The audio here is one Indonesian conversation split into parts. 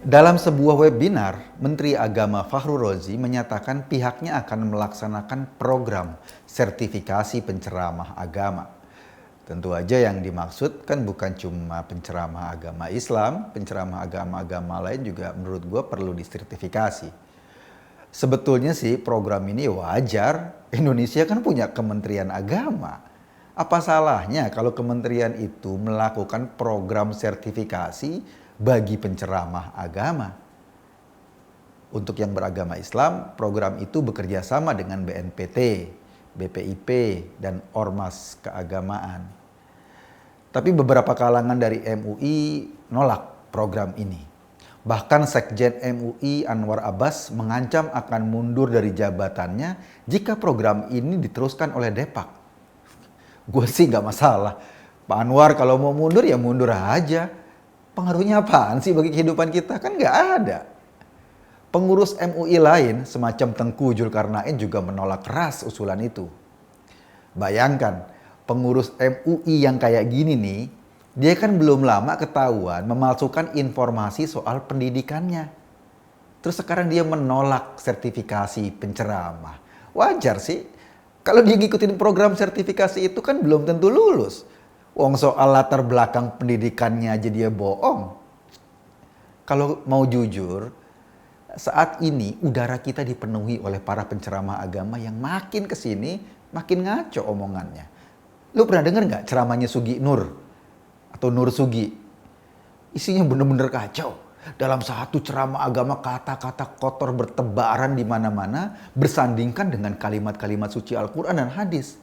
Dalam sebuah webinar, Menteri Agama Fakhrul Razi menyatakan pihaknya akan melaksanakan program sertifikasi penceramah agama. Tentu aja yang dimaksud kan bukan cuma penceramah agama Islam, penceramah agama-agama lain juga menurut gue perlu disertifikasi. Sebetulnya sih program ini wajar, Indonesia kan punya Kementerian Agama. Apa salahnya kalau kementerian itu melakukan program sertifikasi bagi penceramah agama? Untuk yang beragama Islam, program itu bekerja sama dengan BNPT, BPIP, dan Ormas Keagamaan. Tapi beberapa kalangan dari MUI nolak program ini. Bahkan Sekjen MUI Anwar Abbas mengancam akan mundur dari jabatannya jika program ini diteruskan oleh Depak. Gue sih nggak masalah. Pak Anwar kalau mau mundur ya mundur aja. Pengaruhnya apaan sih bagi kehidupan kita? Kan nggak ada. Pengurus MUI lain semacam Tengku Zulkarnain juga menolak keras usulan itu. Bayangkan, pengurus MUI yang kayak gini nih, dia kan belum lama ketahuan memalsukan informasi soal pendidikannya. Terus sekarang dia menolak sertifikasi penceramah. Wajar sih. Kalau dia ngikutin program sertifikasi itu kan belum tentu lulus. Wong soal latar belakang pendidikannya aja dia bohong. Kalau mau jujur, saat ini udara kita dipenuhi oleh para penceramah agama yang makin kesini makin ngaco omongannya. Lu pernah denger nggak ceramahnya Sugi Nur atau Nur Sugi? Isinya bener-bener kacau. Dalam satu ceramah agama kata-kata kotor bertebaran di mana-mana bersandingkan dengan kalimat-kalimat suci Al-Quran dan hadis.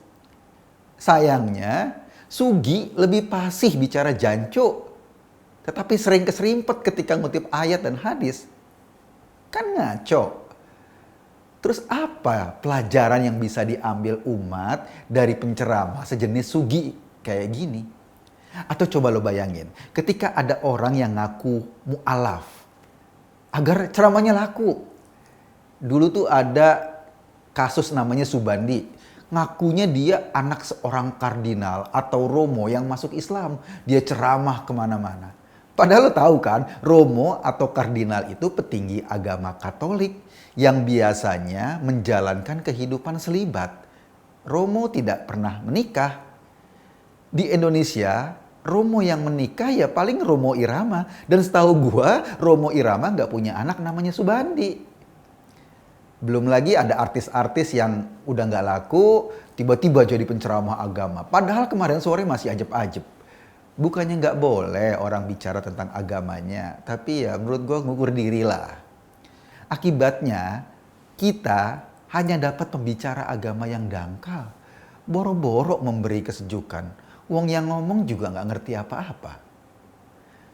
Sayangnya, Sugi lebih fasih bicara jancu, tetapi sering keserimpet ketika ngutip ayat dan hadis. Kan ngaco. Terus apa pelajaran yang bisa diambil umat dari penceramah sejenis Sugi kayak gini? Atau coba lo bayangin, ketika ada orang yang ngaku mu'alaf agar ceramahnya laku. Dulu tuh ada kasus namanya Subandi. Ngakunya dia anak seorang kardinal atau romo yang masuk Islam. Dia ceramah kemana-mana. Padahal lo tahu kan, romo atau kardinal itu petinggi agama Katolik yang biasanya menjalankan kehidupan selibat. Romo tidak pernah menikah. Di Indonesia, Romo yang menikah ya paling Romo Irama. Dan setahu gua, Romo Irama nggak punya anak namanya Subandi. Belum lagi ada artis-artis yang udah nggak laku, tiba-tiba jadi penceramah agama. Padahal kemarin sore masih ajeb-ajeb. Bukannya nggak boleh orang bicara tentang agamanya, tapi ya menurut gua ngukur diri lah. Akibatnya, kita hanya dapat pembicara agama yang dangkal. Boro-boro memberi kesejukan. Wong yang ngomong juga nggak ngerti apa-apa.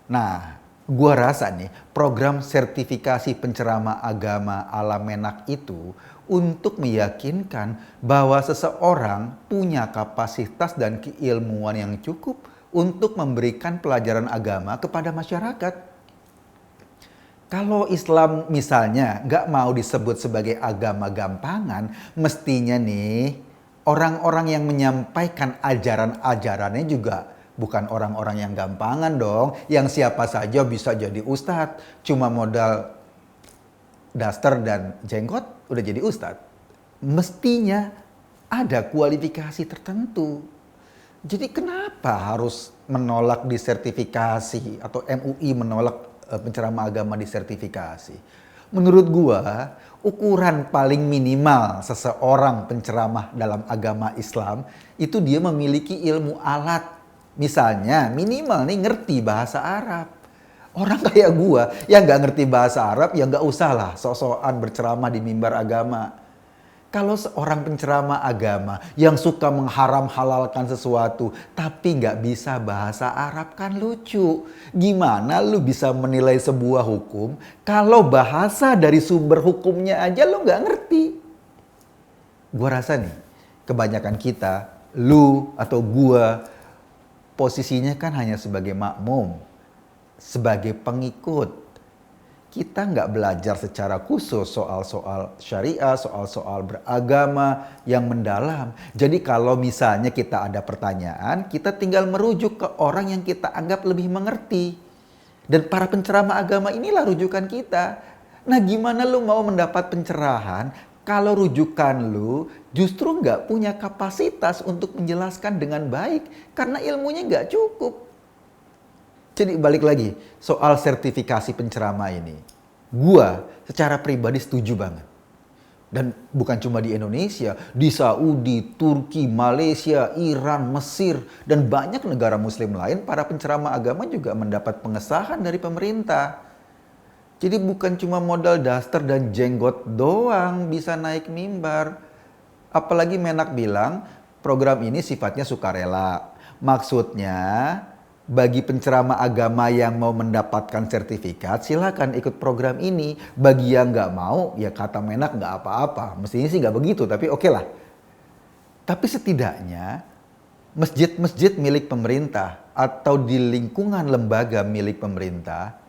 Nah, gua rasa nih program sertifikasi penceramah agama ala Menak itu untuk meyakinkan bahwa seseorang punya kapasitas dan keilmuan yang cukup untuk memberikan pelajaran agama kepada masyarakat. Kalau Islam misalnya nggak mau disebut sebagai agama gampangan, mestinya nih orang-orang yang menyampaikan ajaran-ajarannya juga bukan orang-orang yang gampangan dong. Yang siapa saja bisa jadi ustadz. Cuma modal daster dan jenggot udah jadi ustadz. Mestinya ada kualifikasi tertentu. Jadi kenapa harus menolak disertifikasi atau MUI menolak penceramah agama disertifikasi? Menurut gua, ukuran paling minimal seseorang penceramah dalam agama Islam itu dia memiliki ilmu alat. Misalnya minimal nih ngerti bahasa Arab. Orang kayak gua yang nggak ngerti bahasa Arab ya nggak usah lah sok-sokan berceramah di mimbar agama. Kalau seorang penceramah agama yang suka mengharam-halalkan sesuatu tapi nggak bisa bahasa Arab kan lucu. Gimana lu bisa menilai sebuah hukum kalau bahasa dari sumber hukumnya aja lu nggak ngerti? Gua rasa nih, kebanyakan kita, lu atau gua, posisinya kan hanya sebagai makmum, sebagai pengikut. Kita nggak belajar secara khusus soal-soal syariah, soal-soal beragama yang mendalam. Jadi kalau misalnya kita ada pertanyaan, kita tinggal merujuk ke orang yang kita anggap lebih mengerti. Dan para penceramah agama inilah rujukan kita. Nah, gimana lu mau mendapat pencerahan kalau rujukan lu justru nggak punya kapasitas untuk menjelaskan dengan baik karena ilmunya nggak cukup. Jadi balik lagi soal sertifikasi penceramah ini. Gua secara pribadi setuju banget. Dan bukan cuma di Indonesia, di Saudi, Turki, Malaysia, Iran, Mesir, dan banyak negara muslim lain, para penceramah agama juga mendapat pengesahan dari pemerintah. Jadi bukan cuma modal daster dan jenggot doang bisa naik mimbar. Apalagi Menak bilang program ini sifatnya sukarela. Maksudnya bagi penceramah agama yang mau mendapatkan sertifikat, silakan ikut program ini. Bagi yang nggak mau, ya kata Menak nggak apa-apa. Mestinya sih nggak begitu, tapi oke lah. Tapi setidaknya masjid-masjid milik pemerintah atau di lingkungan lembaga milik pemerintah,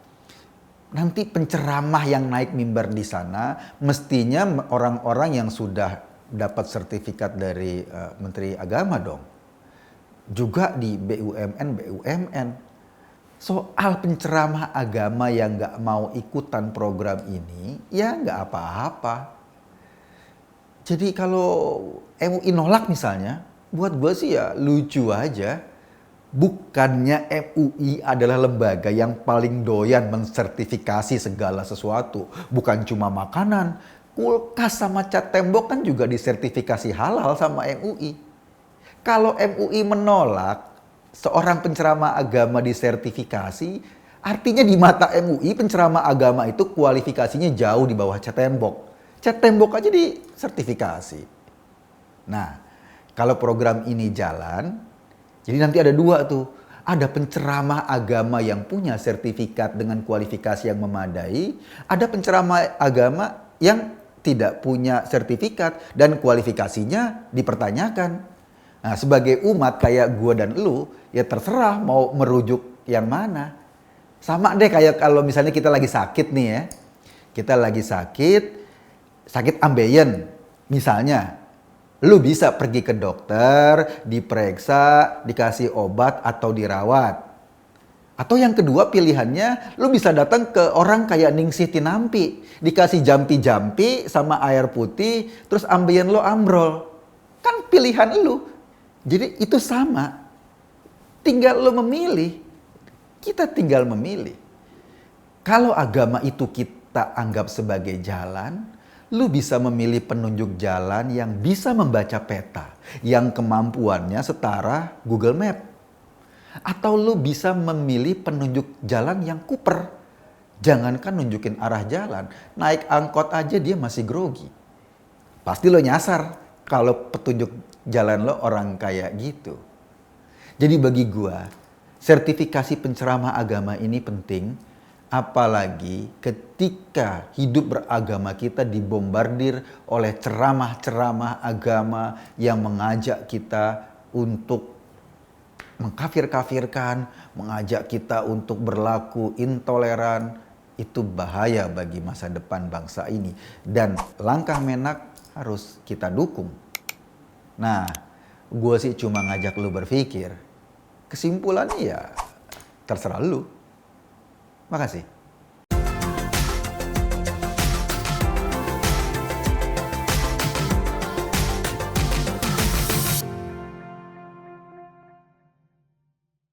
nanti penceramah yang naik mimbar di sana mestinya orang-orang yang sudah dapat sertifikat dari Menteri Agama dong. Juga di BUMN. Soal penceramah agama yang nggak mau ikutan program ini, ya nggak apa-apa. Jadi kalau MUI nolak misalnya, buat gue sih ya lucu aja. Bukannya MUI adalah lembaga yang paling doyan mensertifikasi segala sesuatu. Bukan cuma makanan, kulkas sama cat tembok kan juga disertifikasi halal sama MUI. Kalau MUI menolak seorang penceramah agama disertifikasi, artinya di mata MUI penceramah agama itu kualifikasinya jauh di bawah cat tembok. Cat tembok aja disertifikasi. Nah, kalau program ini jalan, jadi nanti ada dua tuh. Ada penceramah agama yang punya sertifikat dengan kualifikasi yang memadai, ada penceramah agama yang tidak punya sertifikat dan kualifikasinya dipertanyakan. Nah, sebagai umat kayak gua dan lu, ya terserah mau merujuk yang mana. Sama deh kayak kalau misalnya kita lagi sakit nih ya. Kita lagi sakit ambeien misalnya. Lu bisa pergi ke dokter, diperiksa, dikasih obat atau dirawat. Atau yang kedua pilihannya, lu bisa datang ke orang kayak Ningsih Tinampi. Dikasih jampi-jampi sama air putih, terus ambeien lo ambrol. Kan pilihan lu. Jadi itu sama. Tinggal lo memilih. Kita tinggal memilih. Kalau agama itu kita anggap sebagai jalan, lu bisa memilih penunjuk jalan yang bisa membaca peta, yang kemampuannya setara Google Map. Atau lu bisa memilih penunjuk jalan yang kuper. Jangankan nunjukin arah jalan, naik angkot aja dia masih grogi. Pasti lo nyasar kalau petunjuk jalan lo orang kayak gitu. Jadi bagi gua, sertifikasi penceramah agama ini penting, apalagi ketika hidup beragama kita dibombardir oleh ceramah-ceramah agama yang mengajak kita untuk mengkafir-kafirkan, mengajak kita untuk berlaku intoleran. Itu bahaya bagi masa depan bangsa ini. Dan langkah Menak harus kita dukung. Nah, gue sih cuma ngajak lu berpikir. Kesimpulannya ya terserah lu. Makasih.